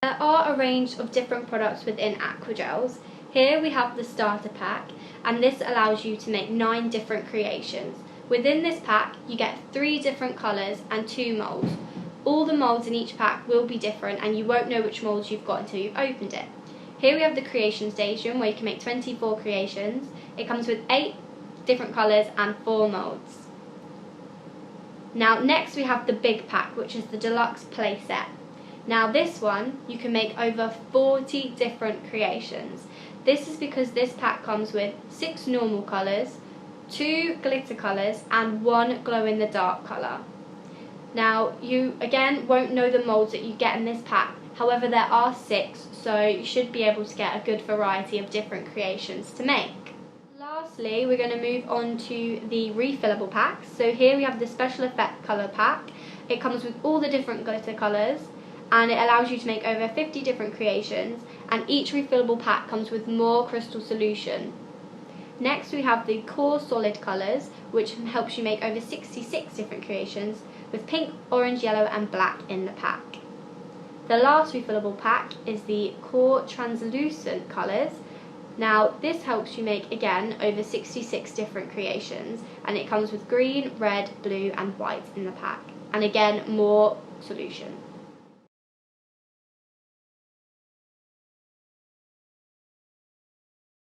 There are a range of different products within Aqua Gelz. Here we have the starter pack, and this allows you to make 9 different creations. Within this pack you get 3 different colours and 2 moulds. All the moulds in each pack will be different and you won't know which moulds you've got until you've opened it. Here we have the creation station where you can make 24 creations. It comes with 8 different colours and 4 moulds. Now next we have the big pack, which is the deluxe play set. Now this one you can make over 40 different creations. This is because this pack comes with 6 normal colours, 2 glitter colours and 1 glow in the dark colour. Now you again won't know the moulds that you get in this pack, however there are 6, so you should be able to get a good variety of different creations to make. Lastly, we're going to move on to the refillable packs. So here we have the special effect colour pack. It comes with all the different glitter colours and it allows you to make over 50 different creations, and each refillable pack comes with more crystal solution. Next we have the core solid colours, which helps you make over 66 different creations with pink, orange, yellow and black in the pack. The last refillable pack is the core translucent colours. Now this helps you make again over 66 different creations, and it comes with green, red, blue and white in the pack, and again more solution.